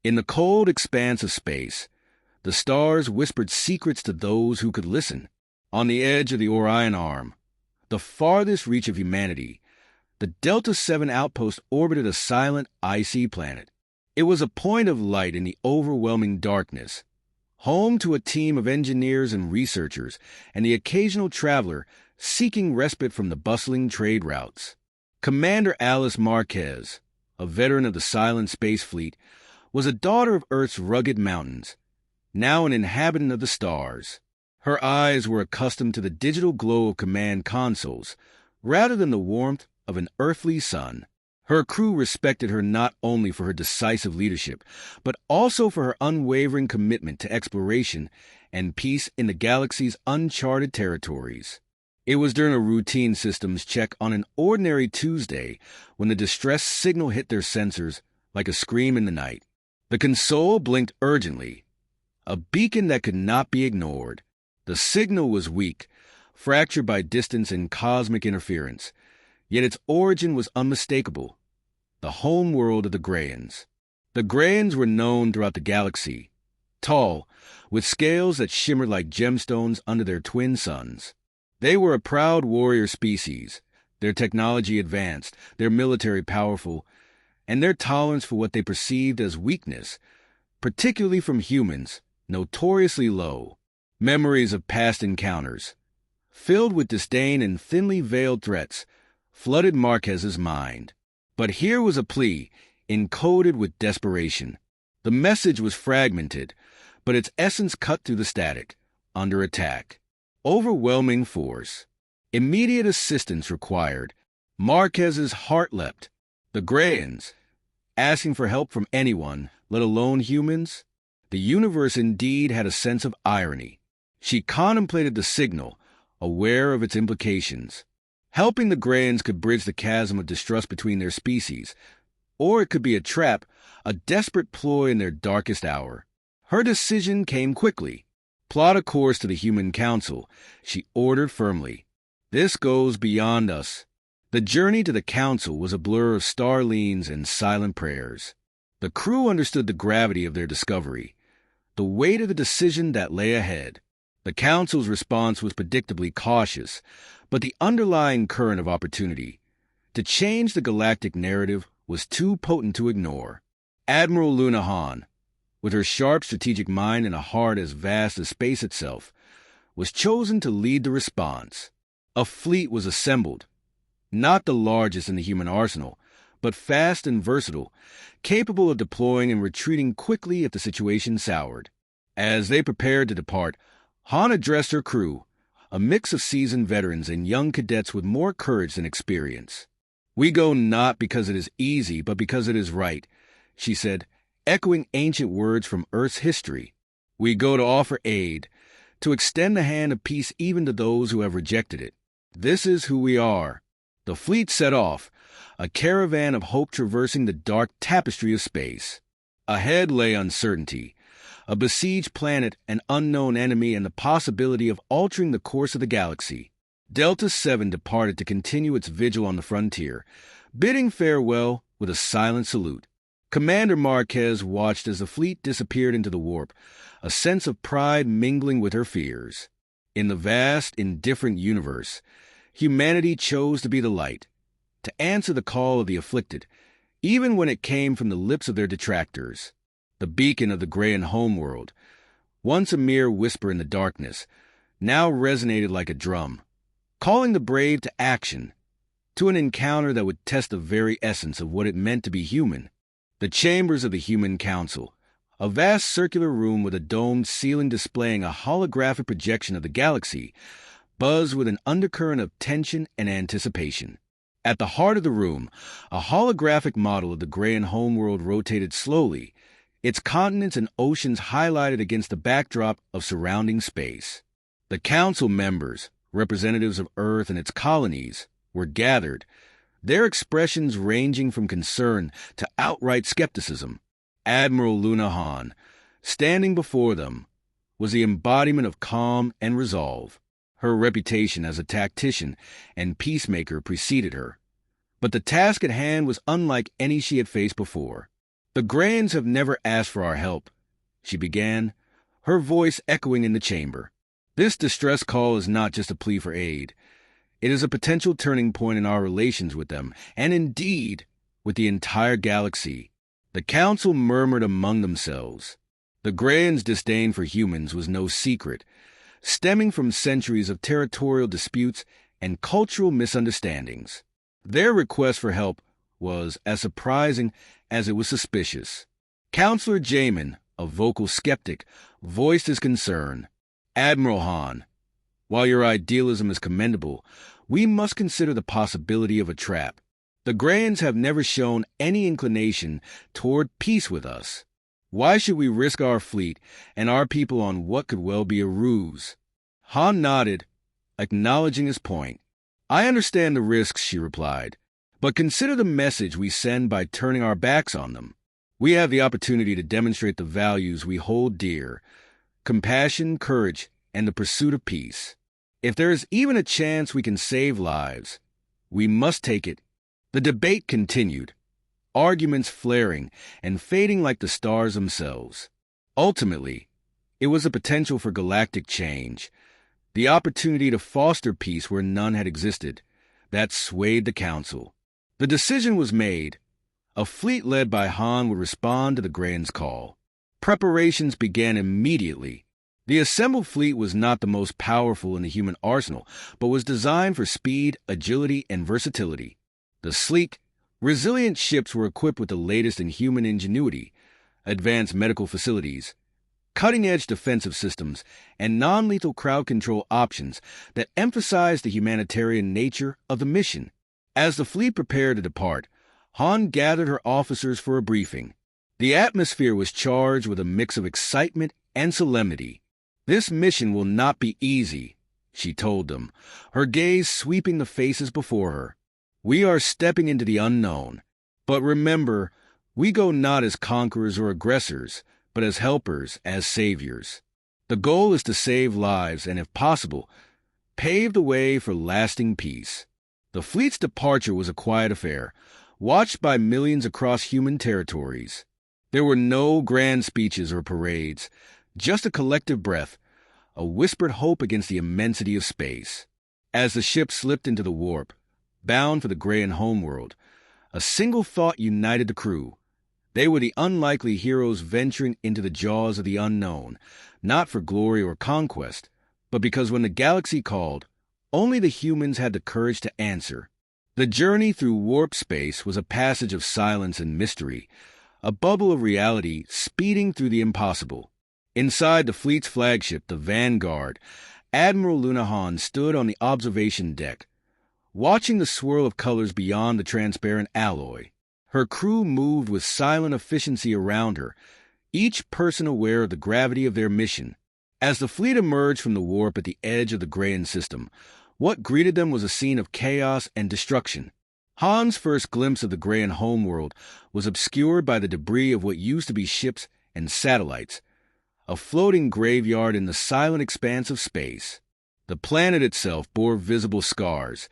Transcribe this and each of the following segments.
In the cold expanse of space, the stars whispered secrets to those who could listen. On the edge of the Orion Arm, the farthest reach of humanity, the Delta 7 outpost orbited a silent, icy planet. It was a point of light in the overwhelming darkness, home to a team of engineers and researchers and the occasional traveler seeking respite from the bustling trade routes. Commander Alice Marquez, a veteran of the silent space fleet, was a daughter of Earth's rugged mountains, now an inhabitant of the stars. Her eyes were accustomed to the digital glow of command consoles, rather than the warmth of an earthly sun. Her crew respected her not only for her decisive leadership, but also for her unwavering commitment to exploration and peace in the galaxy's uncharted territories. It was during a routine systems check on an ordinary Tuesday when the distress signal hit their sensors like a scream in the night. The console blinked urgently, a beacon that could not be ignored. The signal was weak, fractured by distance and cosmic interference, yet its origin was unmistakable: the home world of the Grayans. The Grayans were known throughout the galaxy, tall, with scales that shimmered like gemstones under their twin suns. They were a proud warrior species, their technology advanced, their military powerful, and their tolerance for what they perceived as weakness, particularly from humans, notoriously low. Memories of past encounters, filled with disdain and thinly veiled threats, flooded Marquez's mind. But here was a plea, encoded with desperation. The message was fragmented, but its essence cut through the static. Under attack. Overwhelming force. Immediate assistance required. Marquez's heart leapt. The Grayans, asking for help from anyone, let alone humans? The universe indeed had a sense of irony. She contemplated the signal, aware of its implications. Helping the Grayans could bridge the chasm of distrust between their species, or it could be a trap, a desperate ploy in their darkest hour. Her decision came quickly. Plot a course to the Human Council, she ordered firmly. This goes beyond us. The journey to the Council was a blur of starleans and silent prayers. The crew understood the gravity of their discovery, the weight of the decision that lay ahead. The Council's response was predictably cautious, but the underlying current of opportunity to change the galactic narrative was too potent to ignore. Admiral Luna Han, with her sharp strategic mind and a heart as vast as space itself, was chosen to lead the response. A fleet was assembled, not the largest in the human arsenal, but fast and versatile, capable of deploying and retreating quickly if the situation soured. As they prepared to depart, Han addressed her crew, a mix of seasoned veterans and young cadets with more courage than experience. "We go not because it is easy, but because it is right," she said, echoing ancient words from Earth's history. "We go to offer aid, to extend the hand of peace even to those who have rejected it. This is who we are." The fleet set off, a caravan of hope traversing the dark tapestry of space. Ahead lay uncertainty, a besieged planet, an unknown enemy, and the possibility of altering the course of the galaxy. Delta 7 departed to continue its vigil on the frontier, bidding farewell with a silent salute. Commander Marquez watched as the fleet disappeared into the warp, a sense of pride mingling with her fears. In the vast, indifferent universe, humanity chose to be the light, to answer the call of the afflicted, even when it came from the lips of their detractors. The beacon of the Grayan homeworld, once a mere whisper in the darkness, now resonated like a drum, calling the brave to action, to an encounter that would test the very essence of what it meant to be human. The chambers of the Human Council, a vast circular room with a domed ceiling displaying a holographic projection of the galaxy, buzzed with an undercurrent of tension and anticipation. At the heart of the room, a holographic model of the Grayan homeworld rotated slowly, its continents and oceans highlighted against the backdrop of surrounding space. The council members, representatives of Earth and its colonies, were gathered, their expressions ranging from concern to outright skepticism. Admiral Luna Han, standing before them, was the embodiment of calm and resolve. Her reputation as a tactician and peacemaker preceded her. But the task at hand was unlike any she had faced before. The Grands have never asked for our help, she began, her voice echoing in the chamber. This distress call is not just a plea for aid. It is a potential turning point in our relations with them, and indeed, with the entire galaxy. The council murmured among themselves. The Grands' disdain for humans was no secret, stemming from centuries of territorial disputes and cultural misunderstandings. Their request for help was as surprising as it was suspicious. Counselor Jamin, a vocal skeptic, voiced his concern. Admiral Han, while your idealism is commendable, we must consider the possibility of a trap. The Grands have never shown any inclination toward peace with us. Why should we risk our fleet and our people on what could well be a ruse? Han nodded, acknowledging his point. I understand the risks, she replied, but consider the message we send by turning our backs on them. We have the opportunity to demonstrate the values we hold dear: compassion, courage, and the pursuit of peace. If there is even a chance we can save lives, we must take it. The debate continued, arguments flaring and fading like the stars themselves. Ultimately, it was the potential for galactic change, the opportunity to foster peace where none had existed, that swayed the council. The decision was made. A fleet led by Han would respond to the Grand's call. Preparations began immediately. The assembled fleet was not the most powerful in the human arsenal, but was designed for speed, agility, and versatility. The sleek, resilient ships were equipped with the latest in human ingenuity, advanced medical facilities, cutting-edge defensive systems, and non-lethal crowd control options that emphasized the humanitarian nature of the mission. As the fleet prepared to depart, Han gathered her officers for a briefing. The atmosphere was charged with a mix of excitement and solemnity. This mission will not be easy, she told them, her gaze sweeping the faces before her. We are stepping into the unknown. But remember, we go not as conquerors or aggressors, but as helpers, as saviors. The goal is to save lives and, if possible, pave the way for lasting peace. The fleet's departure was a quiet affair, watched by millions across human territories. There were no grand speeches or parades, just a collective breath, a whispered hope against the immensity of space. As the ship slipped into the warp, bound for the Grayan homeworld, a single thought united the crew. They were the unlikely heroes venturing into the jaws of the unknown, not for glory or conquest, but because when the galaxy called, only the humans had the courage to answer. The journey through warp space was a passage of silence and mystery, a bubble of reality speeding through the impossible. Inside the fleet's flagship, the Vanguard, Admiral Lunahan stood on the observation deck, watching the swirl of colors beyond the transparent alloy. Her crew moved with silent efficiency around her, each person aware of the gravity of their mission. As the fleet emerged from the warp at the edge of the Grayan system, what greeted them was a scene of chaos and destruction. Han's first glimpse of the Grayan homeworld was obscured by the debris of what used to be ships and satellites, a floating graveyard in the silent expanse of space. The planet itself bore visible scars,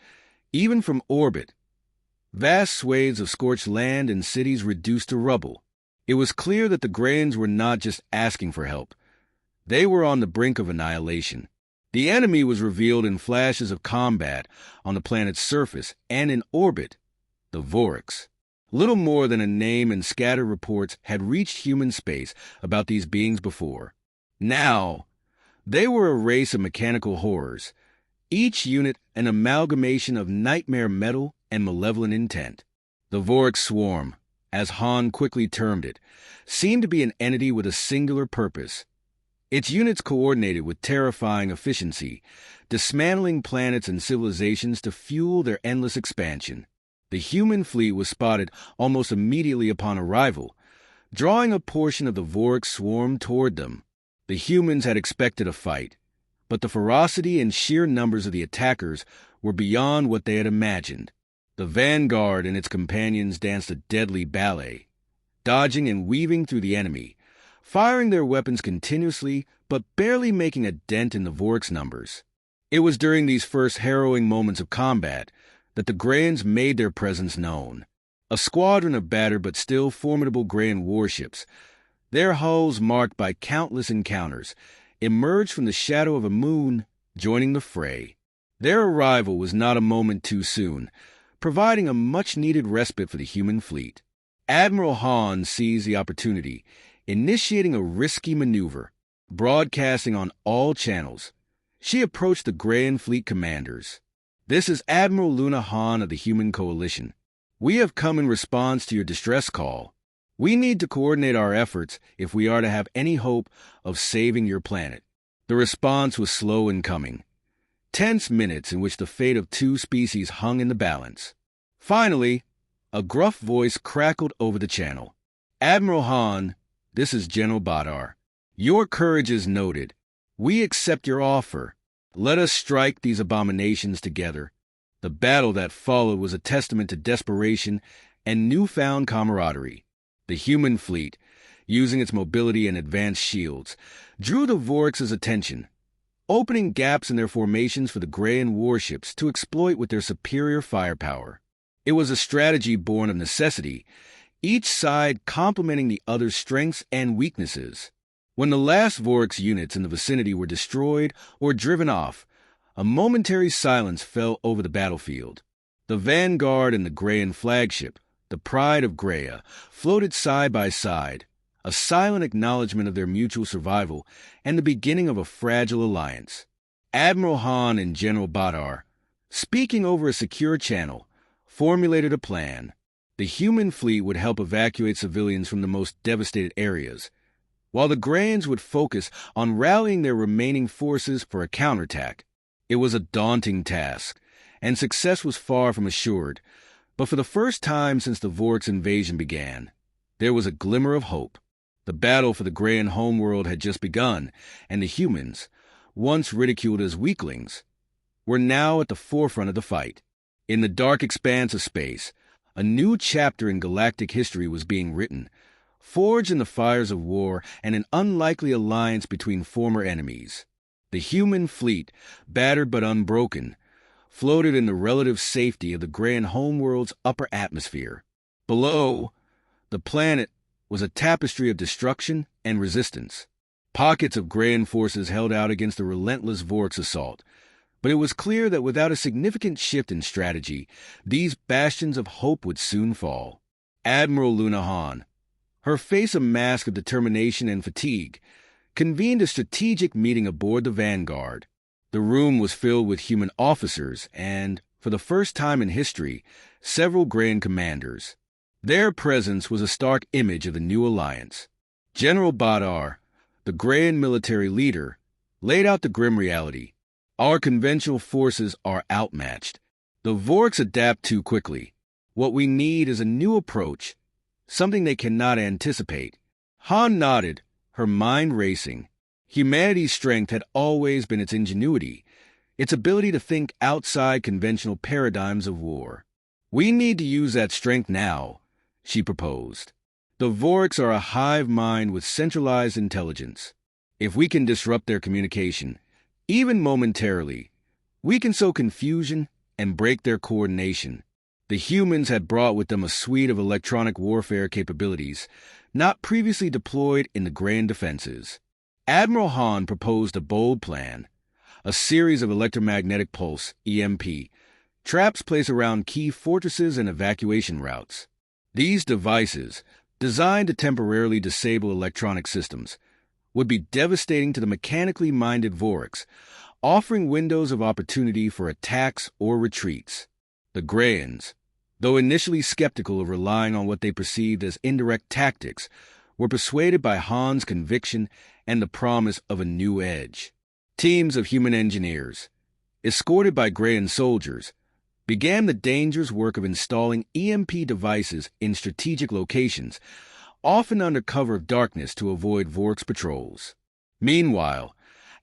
even from orbit. Vast swathes of scorched land and cities reduced to rubble. It was clear that the Grayans were not just asking for help. They were on the brink of annihilation. The enemy was revealed in flashes of combat on the planet's surface and in orbit, the Vorax. Little more than a name and scattered reports had reached human space about these beings before. Now, they were a race of mechanical horrors, each unit an amalgamation of nightmare metal and malevolent intent. The Vorax swarm, as Han quickly termed it, seemed to be an entity with a singular purpose. Its units coordinated with terrifying efficiency, dismantling planets and civilizations to fuel their endless expansion. The human fleet was spotted almost immediately upon arrival, drawing a portion of the Vorax swarm toward them. The humans had expected a fight, but the ferocity and sheer numbers of the attackers were beyond what they had imagined. The Vanguard and its companions danced a deadly ballet, dodging and weaving through the enemy, firing their weapons continuously but barely making a dent in the Vorax numbers. It was during these first harrowing moments of combat that the Grayans made their presence known. A squadron of battered but still formidable Grand warships, their hulls marked by countless encounters, emerged from the shadow of a moon, joining the fray. Their arrival was not a moment too soon, providing a much-needed respite for the human fleet. Admiral Hahn seized the opportunity, initiating a risky maneuver, broadcasting on all channels. She approached the Grand Fleet commanders. "This is Admiral Luna Hahn of the Human Coalition. We have come in response to your distress call. We need to coordinate our efforts if we are to have any hope of saving your planet." The response was slow in coming. Tense minutes in which the fate of two species hung in the balance. Finally, a gruff voice crackled over the channel. "Admiral Hahn, this is General Badar. Your courage is noted. We accept your offer. Let us strike these abominations together." The battle that followed was a testament to desperation and newfound camaraderie. The human fleet, using its mobility and advanced shields, drew the Vorix's attention, opening gaps in their formations for the Grand warships to exploit with their superior firepower. It was a strategy born of necessity, each side complementing the other's strengths and weaknesses. When the last Vorix units in the vicinity were destroyed or driven off, a momentary silence fell over the battlefield. The Vanguard and the Grand flagship, the Pride of Graia, floated side by side, a silent acknowledgement of their mutual survival and the beginning of a fragile alliance. Admiral Hahn and General Badar, speaking over a secure channel, formulated a plan. The human fleet would help evacuate civilians from the most devastated areas, while the Grands would focus on rallying their remaining forces for a counterattack. It was a daunting task, and success was far from assured, but for the first time since the Vorix invasion began, there was a glimmer of hope. The battle for the Grand homeworld had just begun, and the humans, once ridiculed as weaklings, were now at the forefront of the fight. In the dark expanse of space, a new chapter in galactic history was being written, forged in the fires of war and an unlikely alliance between former enemies. The human fleet, battered but unbroken, floated in the relative safety of the Grand homeworld's upper atmosphere. Below, the planet was a tapestry of destruction and resistance. Pockets of Grand forces held out against the relentless Vorix assault, but it was clear that without a significant shift in strategy, these bastions of hope would soon fall. Admiral Luna Hahn, her face a mask of determination and fatigue, convened a strategic meeting aboard the Vanguard. The room was filled with human officers and, for the first time in history, several Grand commanders. Their presence was a stark image of the new alliance. General Badar, the Grand military leader, laid out the grim reality. "Our conventional forces are outmatched. The Vorix adapt too quickly. What we need is a new approach, something they cannot anticipate." Hahn nodded, her mind racing. Humanity's strength had always been its ingenuity, its ability to think outside conventional paradigms of war. "We need to use that strength now," she proposed. "The Vorix are a hive mind with centralized intelligence. If we can disrupt their communication, even momentarily, we can sow confusion and break their coordination." The humans had brought with them a suite of electronic warfare capabilities not previously deployed in the Grand defenses. Admiral Hahn proposed a bold plan, a series of electromagnetic pulse, EMP, traps placed around key fortresses and evacuation routes. These devices, designed to temporarily disable electronic systems, would be devastating to the mechanically minded Vorix, offering windows of opportunity for attacks or retreats. The Grands, though initially skeptical of relying on what they perceived as indirect tactics, were persuaded by Hahn's conviction and the promise of a new edge. Teams of human engineers, escorted by Grand soldiers, began the dangerous work of installing EMP devices in strategic locations, often under cover of darkness to avoid Vorix patrols. Meanwhile,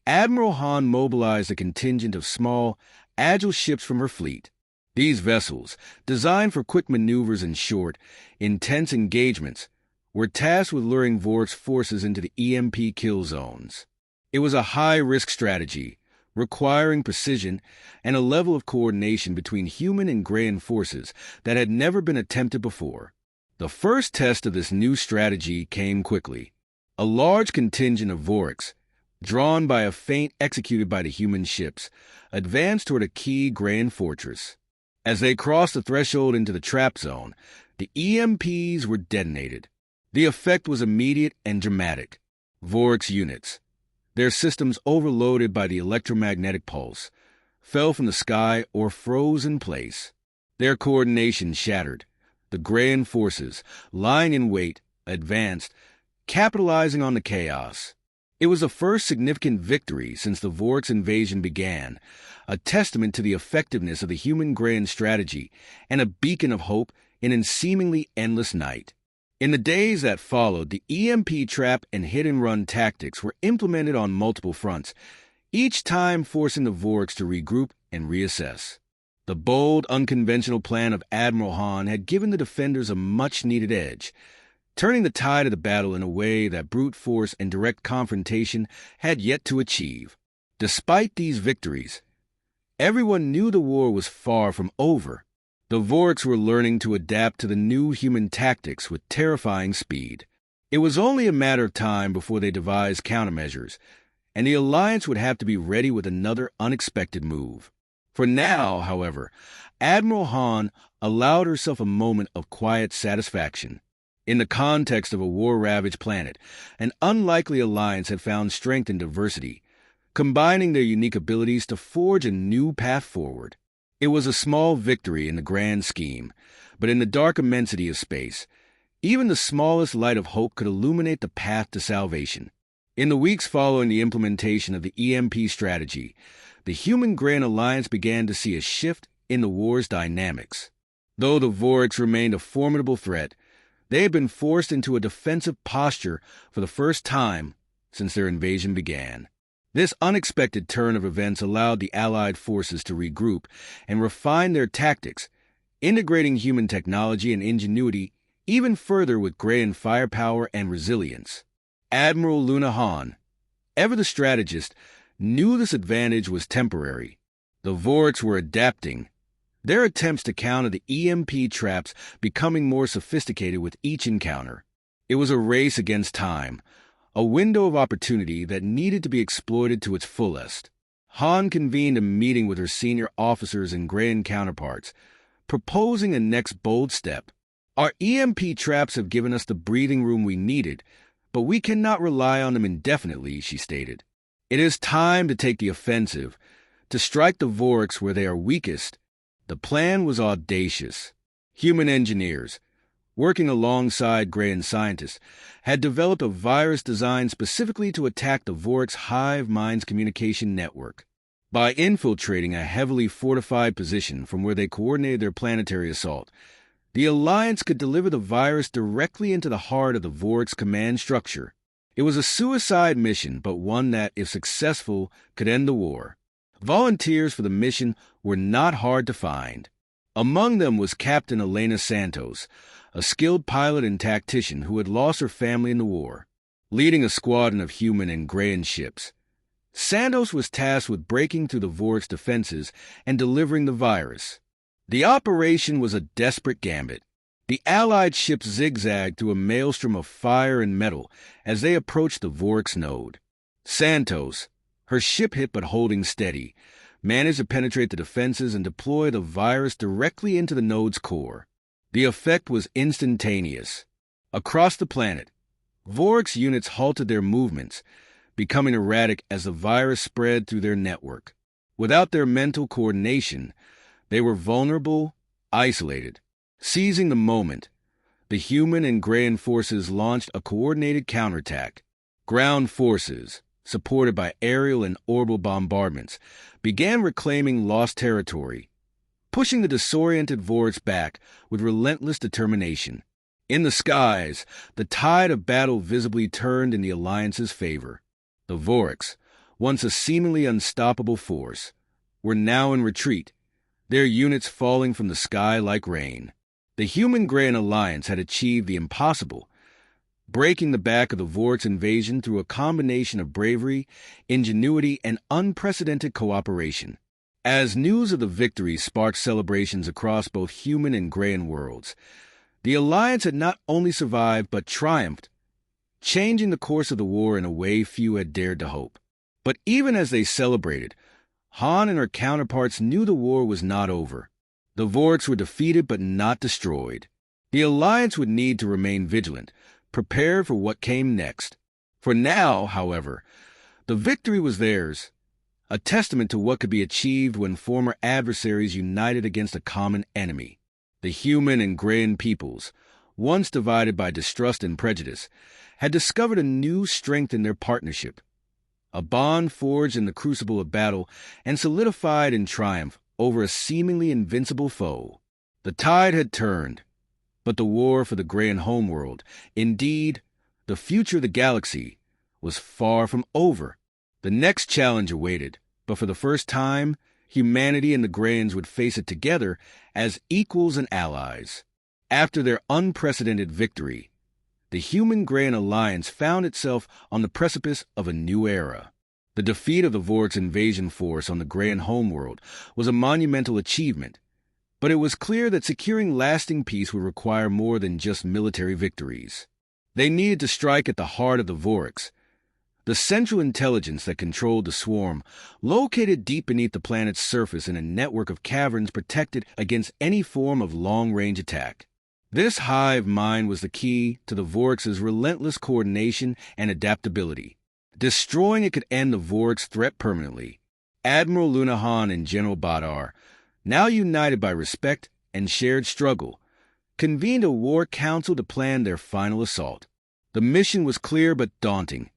Admiral Hahn mobilized a contingent of small, agile ships from her fleet. These vessels, designed for quick maneuvers and short, intense engagements, were tasked with luring Vorix forces into the EMP kill zones. It was a high-risk strategy, requiring precision and a level of coordination between human and Grayan forces that had never been attempted before. The first test of this new strategy came quickly. A large contingent of Vorics, drawn by a feint executed by the human ships, advanced toward a key Grayan fortress. As they crossed the threshold into the trap zone, the EMPs were detonated. The effect was immediate and dramatic. Vorics units, their systems overloaded by the electromagnetic pulse, fell from the sky or froze in place. Their coordination shattered. The Grayan forces, lying in wait, advanced, capitalizing on the chaos. It was the first significant victory since the Vorics invasion began, a testament to the effectiveness of the human Grayan strategy and a beacon of hope in a seemingly endless night. In the days that followed, the EMP trap and hit-and-run tactics were implemented on multiple fronts, each time forcing the Vorics to regroup and reassess. The bold, unconventional plan of Admiral Han had given the defenders a much-needed edge, turning the tide of the battle in a way that brute force and direct confrontation had yet to achieve. Despite these victories, everyone knew the war was far from over. The Vorics were learning to adapt to the new human tactics with terrifying speed. It was only a matter of time before they devised countermeasures, and the Alliance would have to be ready with another unexpected move. For now, however, Admiral Han allowed herself a moment of quiet satisfaction. In the context of a war-ravaged planet, an unlikely alliance had found strength in diversity, combining their unique abilities to forge a new path forward. It was a small victory in the grand scheme, but in the dark immensity of space, even the smallest light of hope could illuminate the path to salvation. In the weeks following the implementation of the EMP strategy, the human Grayan alliance began to see a shift in the war's dynamics. Though the Vorics remained a formidable threat, they had been forced into a defensive posture for the first time since their invasion began. This unexpected turn of events allowed the Allied forces to regroup and refine their tactics, integrating human technology and ingenuity even further with Grayan firepower and resilience. Admiral Luna Han, ever the strategist, knew this advantage was temporary. The Vorics were adapting, their attempts to counter the EMP traps becoming more sophisticated with each encounter. It was a race against time, a window of opportunity that needed to be exploited to its fullest. Han convened a meeting with her senior officers and Grayan counterparts, proposing a next bold step. Our EMP traps have given us the breathing room we needed, but we cannot rely on them indefinitely, she stated. It is time to take the offensive, to strike the Vorics where they are weakest. The plan was audacious. Human engineers, working alongside Grayan scientists, had developed a virus designed specifically to attack the Vorics' hive mind's communication network. By infiltrating a heavily fortified position from where they coordinated their planetary assault, the Alliance could deliver the virus directly into the heart of the Vorics' command structure. It was a suicide mission, but one that, if successful, could end the war. Volunteers for the mission were not hard to find. Among them was Captain Elena Santos, a skilled pilot and tactician who had lost her family in the war. Leading a squadron of human and Grayan ships, Santos was tasked with breaking through the Vorics' defenses and delivering the virus. The operation was a desperate gambit. The Allied ships zigzagged through a maelstrom of fire and metal as they approached the Vorics node. Santos, her ship hit but holding steady, managed to penetrate the defenses and deploy the virus directly into the node's core. The effect was instantaneous. Across the planet, Vorics units halted their movements, becoming erratic as the virus spread through their network. Without their mental coordination, they were vulnerable, isolated. Seizing the moment, the human and Grayan forces launched a coordinated counterattack. Ground forces, supported by aerial and orbital bombardments, began reclaiming lost territory, pushing the disoriented Vorics back with relentless determination. In the skies, the tide of battle visibly turned in the Alliance's favor. The Vorics, once a seemingly unstoppable force, were now in retreat, their units falling from the sky like rain. The human Grayan alliance had achieved the impossible. breaking the back of the Vork's invasion through a combination of bravery, ingenuity, and unprecedented cooperation. As news of the victory sparked celebrations across both human and Greyan worlds, the Alliance had not only survived but triumphed, changing the course of the war in a way few had dared to hope. But even as they celebrated, Han and her counterparts knew the war was not over. The Vorks were defeated but not destroyed. The Alliance would need to remain vigilant, prepared for what came next. For now, however, the victory was theirs, a testament to what could be achieved when former adversaries united against a common enemy. The human and Greyan peoples, once divided by distrust and prejudice, had discovered a new strength in their partnership, a bond forged in the crucible of battle and solidified in triumph over a seemingly invincible foe. The tide had turned, but the war for the Greyan homeworld, indeed, the future of the galaxy, was far from over. The next challenge awaited, but for the first time, humanity and the Greyans would face it together as equals and allies. After their unprecedented victory, the Human-Greyan alliance found itself on the precipice of a new era. The defeat of the Vork's invasion force on the Greyan homeworld was a monumental achievement, but it was clear that securing lasting peace would require more than just military victories. They needed to strike at the heart of the Vorks, the central intelligence that controlled the swarm, located deep beneath the planet's surface in a network of caverns protected against any form of long-range attack. This hive mind was the key to the Vorks' relentless coordination and adaptability. Destroying it could end the Vorks' threat permanently. Admiral Lunahan and General Badar, now united by respect and shared struggle, convened a war council to plan their final assault. The mission was clear but daunting.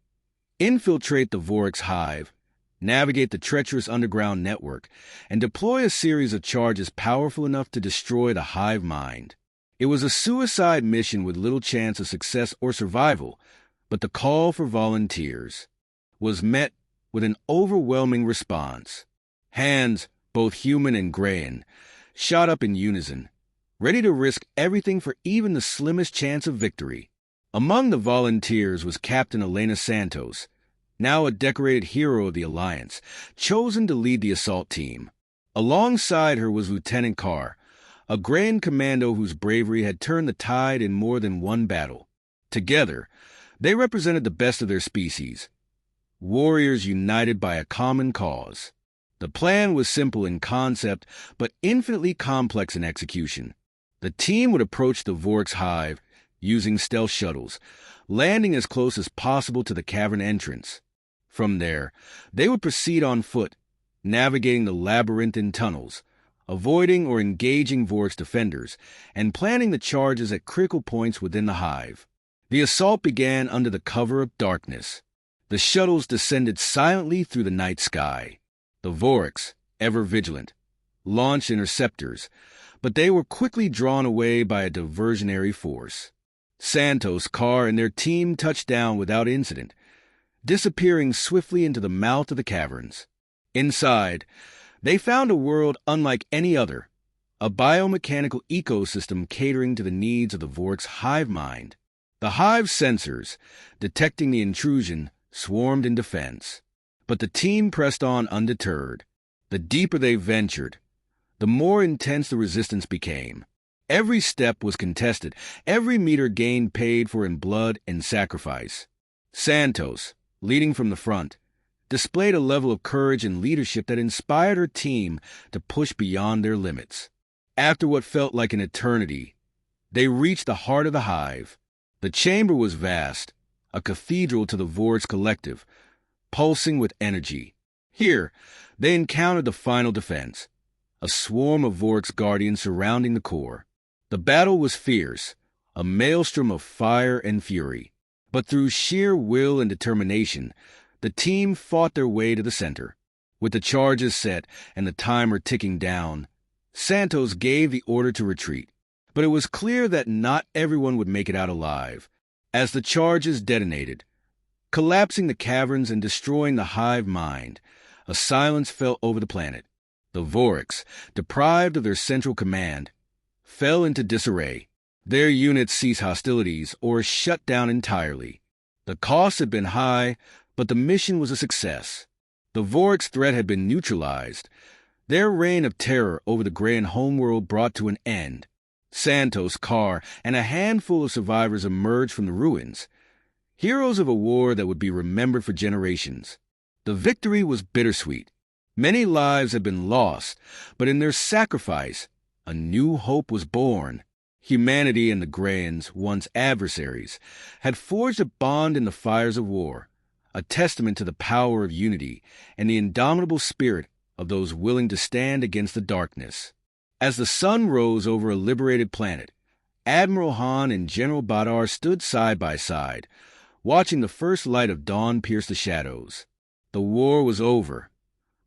Infiltrate the Vorks' hive, navigate the treacherous underground network, and deploy a series of charges powerful enough to destroy the hive mind. It was a suicide mission with little chance of success or survival, but the call for volunteers was met with an overwhelming response. Hands, both human and Greyan, shot up in unison, ready to risk everything for even the slimmest chance of victory. Among the volunteers was Captain Elena Santos, now a decorated hero of the Alliance, chosen to lead the assault team. Alongside her was Lieutenant Carr, a Greyan commando whose bravery had turned the tide in more than one battle. Together, they represented the best of their species, warriors united by a common cause. The plan was simple in concept, but infinitely complex in execution. The team would approach the Vorks' hive using stealth shuttles, landing as close as possible to the cavern entrance. From there, they would proceed on foot, navigating the labyrinthine tunnels, avoiding or engaging Vorks defenders, and planning the charges at critical points within the hive. The assault began under the cover of darkness. The shuttles descended silently through the night sky. The Vorks, ever vigilant, launched interceptors, but they were quickly drawn away by a diversionary force. Santos, Carr, and their team touched down without incident, disappearing swiftly into the mouth of the caverns. Inside, they found a world unlike any other, a biomechanical ecosystem catering to the needs of the Vorks' hive mind. The hive's sensors, detecting the intrusion, swarmed in defense. But the team pressed on undeterred. The deeper they ventured, the more intense the resistance became. Every step was contested, every meter gained paid for in blood and sacrifice. Santos, leading from the front, displayed a level of courage and leadership that inspired her team to push beyond their limits. After what felt like an eternity, they reached the heart of the hive. The chamber was vast, a cathedral to the Vorks collective, pulsing with energy. Here, they encountered the final defense, a swarm of Vorks guardians surrounding the core. The battle was fierce, a maelstrom of fire and fury. But through sheer will and determination, the team fought their way to the center. With the charges set and the timer ticking down, Santos gave the order to retreat. But it was clear that not everyone would make it out alive. As the charges detonated, collapsing the caverns and destroying the hive mind, a silence fell over the planet. The Vorks, deprived of their central command, fell into disarray. Their units ceased hostilities or shut down entirely. The costs had been high, but the mission was a success. The Vork's threat had been neutralized. Their reign of terror over the Grand homeworld brought to an end. Santos, Carr, and a handful of survivors emerged from the ruins, heroes of a war that would be remembered for generations. The victory was bittersweet. Many lives had been lost, but in their sacrifice, a new hope was born. Humanity and the Grans, once adversaries, had forged a bond in the fires of war, a testament to the power of unity and the indomitable spirit of those willing to stand against the darkness. As the sun rose over a liberated planet, Admiral Han and General Badar stood side by side, watching the first light of dawn pierce the shadows. The war was over,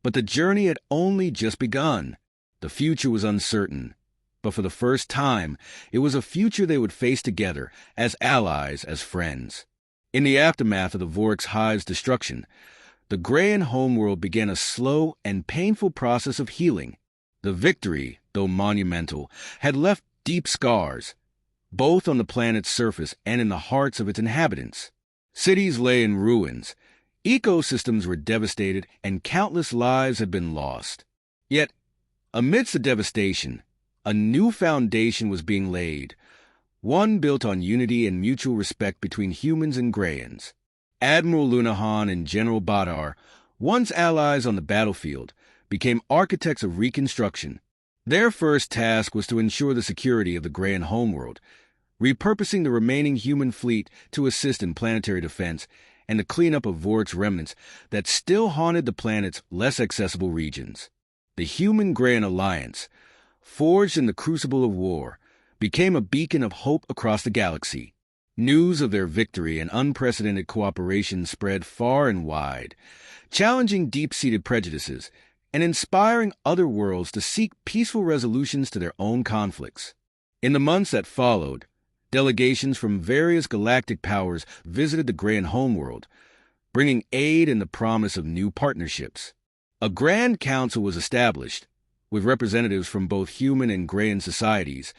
but the journey had only just begun. The future was uncertain, but for the first time, it was a future they would face together, as allies, as friends. In the aftermath of the Vork's hive's destruction, the Grayan homeworld began a slow and painful process of healing. The victory, though monumental, had left deep scars, both on the planet's surface and in the hearts of its inhabitants. Cities lay in ruins, ecosystems were devastated, and countless lives had been lost. Yet, amidst the devastation, a new foundation was being laid, one built on unity and mutual respect between humans and Grayans. Admiral Lunahan and General Badar, once allies on the battlefield, became architects of reconstruction. Their first task was to ensure the security of the Grayan homeworld, repurposing the remaining human fleet to assist in planetary defense and the cleanup of Vork's remnants that still haunted the planet's less accessible regions. The Human-Grayan Alliance, forged in the crucible of war, became a beacon of hope across the galaxy. News of their victory and unprecedented cooperation spread far and wide, challenging deep-seated prejudices and inspiring other worlds to seek peaceful resolutions to their own conflicts. In the months that followed, delegations from various galactic powers visited the Grayan homeworld, bringing aid and the promise of new partnerships. A Grand Council was established, with representatives from both human and Grayan societies,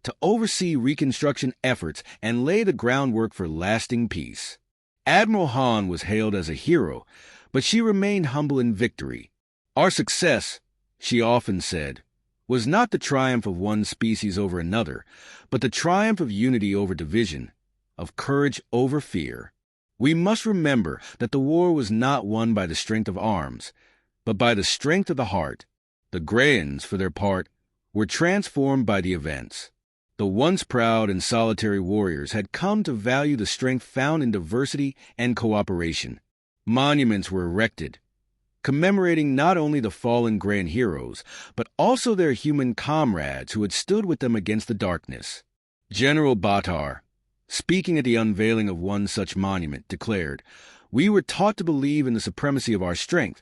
to oversee reconstruction efforts and lay the groundwork for lasting peace. Admiral Han was hailed as a hero, but she remained humble in victory. Our success, she often said, was not the triumph of one species over another, but the triumph of unity over division, of courage over fear. We must remember that the war was not won by the strength of arms, but by the strength of the heart. The Grayans, for their part, were transformed by the events. The once proud and solitary warriors had come to value the strength found in diversity and cooperation. Monuments were erected, commemorating not only the fallen Grayan heroes, but also their human comrades who had stood with them against the darkness. General Batar, speaking at the unveiling of one such monument, declared, "We were taught to believe in the supremacy of our strength,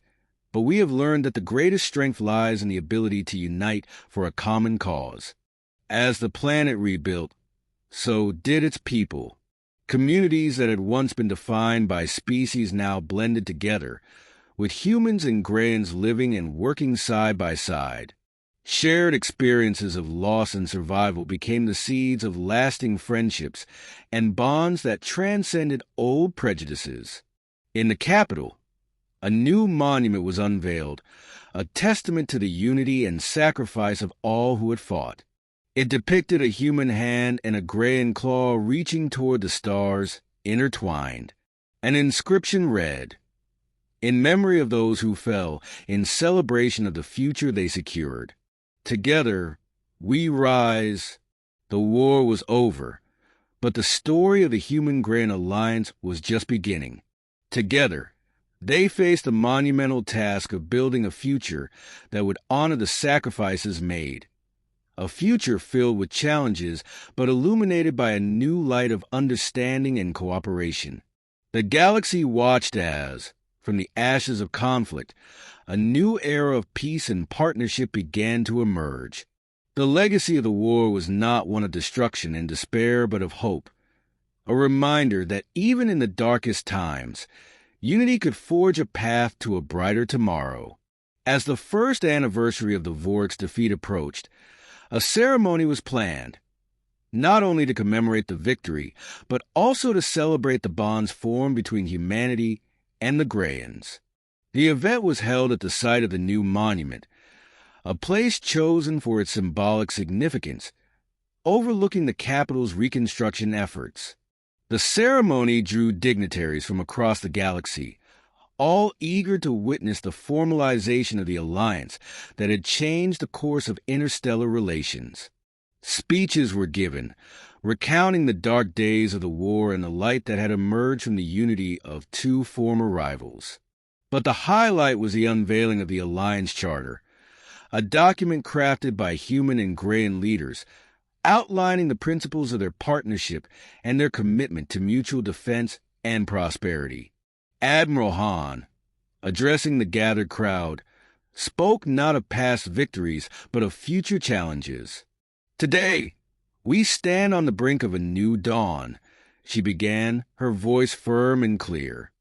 but we have learned that the greatest strength lies in the ability to unite for a common cause." As the planet rebuilt, so did its people. Communities that had once been defined by species now blended together, with humans and Grayans living and working side by side. Shared experiences of loss and survival became the seeds of lasting friendships and bonds that transcended old prejudices. In the capital, a new monument was unveiled, a testament to the unity and sacrifice of all who had fought. It depicted a human hand and a Grayan claw reaching toward the stars, intertwined. An inscription read, "In memory of those who fell, in celebration of the future they secured. Together, we rise." The war was over, but the story of the Human-Grayan Alliance was just beginning. Together, they faced the monumental task of building a future that would honor the sacrifices made. A future filled with challenges, but illuminated by a new light of understanding and cooperation. The galaxy watched as, from the ashes of conflict, a new era of peace and partnership began to emerge. The legacy of the war was not one of destruction and despair, but of hope. A reminder that even in the darkest times, unity could forge a path to a brighter tomorrow. As the first anniversary of the Vork's defeat approached, a ceremony was planned. not only to commemorate the victory, but also to celebrate the bonds formed between humanity and the Greyans. The event was held at the site of the new monument, a place chosen for its symbolic significance, overlooking the capital's reconstruction efforts. The ceremony drew dignitaries from across the galaxy, all eager to witness the formalization of the alliance that had changed the course of interstellar relations. Speeches were given, recounting the dark days of the war and the light that had emerged from the unity of two former rivals. But the highlight was the unveiling of the Alliance Charter, a document crafted by human and Greyan leaders, outlining the principles of their partnership and their commitment to mutual defense and prosperity. Admiral Han, addressing the gathered crowd, spoke not of past victories but of future challenges. "Today, we stand on the brink of a new dawn," she began, her voice firm and clear.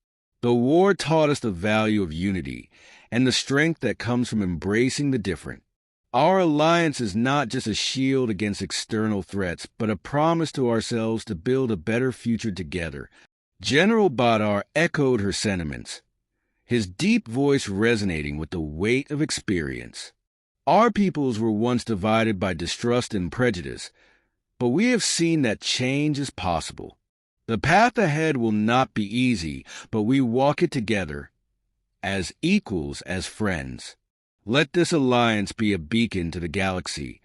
"The war taught us the value of unity and the strength that comes from embracing the different. Our alliance is not just a shield against external threats, but a promise to ourselves to build a better future together." General Badar echoed her sentiments, his deep voice resonating with the weight of experience. "Our peoples were once divided by distrust and prejudice, but we have seen that change is possible. The path ahead will not be easy, but we walk it together, as equals, as friends. Let this alliance be a beacon to the galaxy,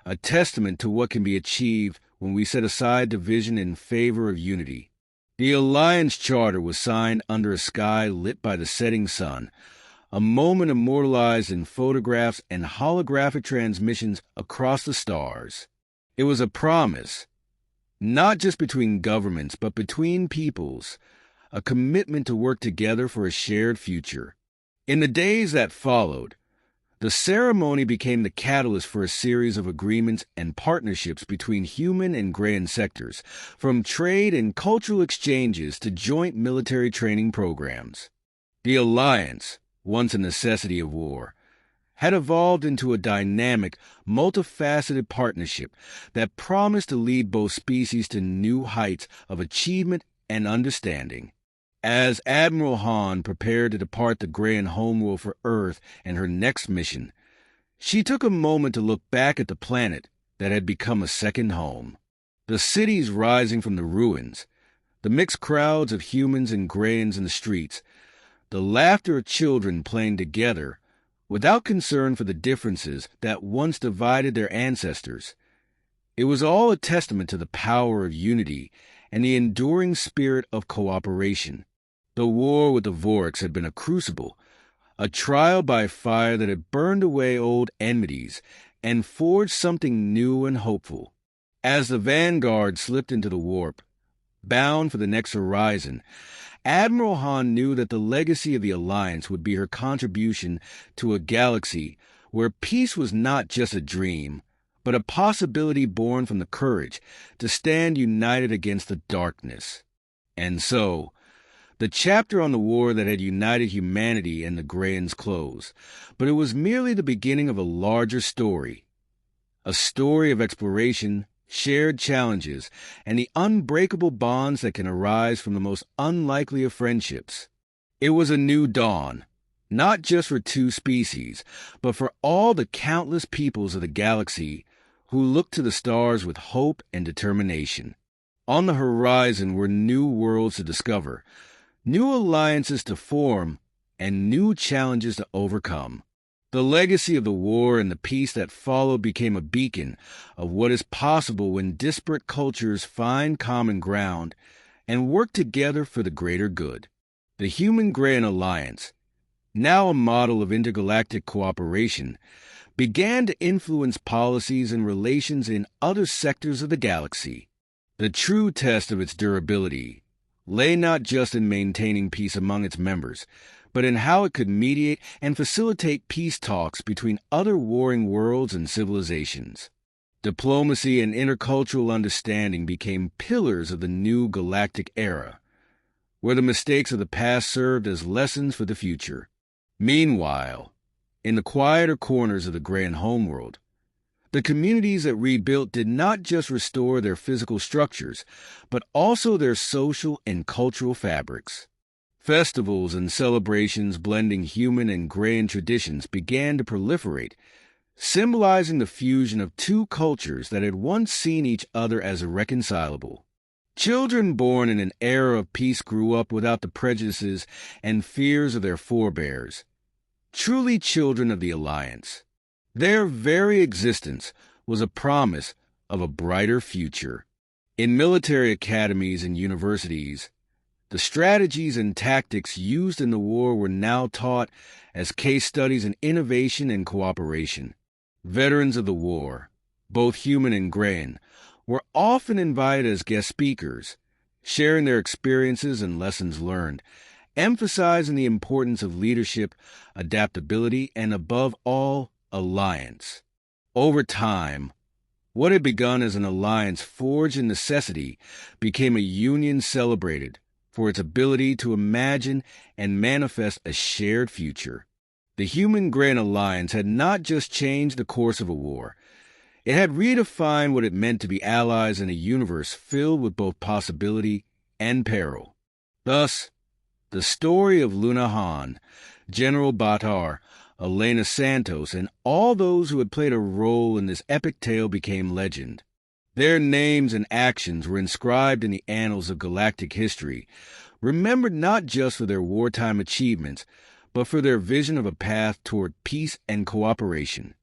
a testament to what can be achieved when we set aside division in favor of unity." The Alliance Charter was signed under a sky lit by the setting sun, a moment immortalized in photographs and holographic transmissions across the stars. It was a promise, not just between governments, but between peoples, a commitment to work together for a shared future. In the days that followed, the ceremony became the catalyst for a series of agreements and partnerships between human and Greyan sectors, from trade and cultural exchanges to joint military training programs. The alliance, once a necessity of war, had evolved into a dynamic, multifaceted partnership that promised to lead both species to new heights of achievement and understanding. As Admiral Han prepared to depart the Greyan homeworld for Earth and her next mission, she took a moment to look back at the planet that had become a second home. The cities rising from the ruins, the mixed crowds of humans and Greyans in the streets, the laughter of children playing together without concern for the differences that once divided their ancestors. It was all a testament to the power of unity and the enduring spirit of cooperation. The war with the Vorks had been a crucible, a trial by fire that had burned away old enmities and forged something new and hopeful. As the vanguard slipped into the warp, bound for the next horizon, Admiral Han knew that the legacy of the Alliance would be her contribution to a galaxy where peace was not just a dream, but a possibility born from the courage to stand united against the darkness. And so, the chapter on the war that had united humanity and the Greyans closed, but it was merely the beginning of a larger story. A story of exploration, shared challenges, and the unbreakable bonds that can arise from the most unlikely of friendships. It was a new dawn, not just for two species, but for all the countless peoples of the galaxy who looked to the stars with hope and determination. On the horizon were new worlds to discover, new alliances to form, and new challenges to overcome. The legacy of the war and the peace that followed became a beacon of what is possible when disparate cultures find common ground and work together for the greater good. The Human-Greyan Alliance, now a model of intergalactic cooperation, began to influence policies and relations in other sectors of the galaxy. The true test of its durability lay not just in maintaining peace among its members, but in how it could mediate and facilitate peace talks between other warring worlds and civilizations. Diplomacy and intercultural understanding became pillars of the new galactic era, where the mistakes of the past served as lessons for the future. Meanwhile, in the quieter corners of the Greyan homeworld, The communities that rebuilt did not just restore their physical structures, but also their social and cultural fabrics. Festivals and celebrations blending human and Grayan traditions began to proliferate, symbolizing the fusion of two cultures that had once seen each other as irreconcilable. Children born in an era of peace grew up without the prejudices and fears of their forebears, truly children of the Alliance. Their very existence was a promise of a brighter future. In military academies and universities, the strategies and tactics used in the war were now taught as case studies in innovation and cooperation. Veterans of the war, both human and Grayan, were often invited as guest speakers, sharing their experiences and lessons learned, emphasizing the importance of leadership, adaptability, and above all, alliance. Over time, what had begun as an alliance forged in necessity became a union celebrated for its ability to imagine and manifest a shared future. The Human-Grayan Alliance had not just changed the course of a war, it had redefined what it meant to be allies in a universe filled with both possibility and peril. Thus, the story of Luna Han, General Batar, Elena Santos, and all those who had played a role in this epic tale became legend. Their names and actions were inscribed in the annals of galactic history, remembered not just for their wartime achievements, but for their vision of a path toward peace and cooperation.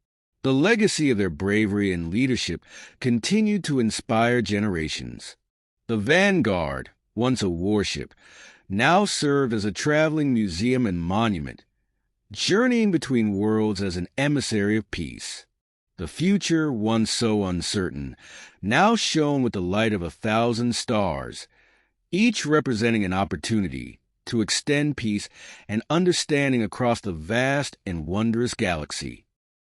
The legacy of their bravery and leadership continued to inspire generations. The Vanguard, once a warship, now served as a traveling museum and monument, journeying between worlds as an emissary of peace. The future, once so uncertain, now shone with the light of 1,000 stars, each representing an opportunity to extend peace and understanding across the vast and wondrous galaxy.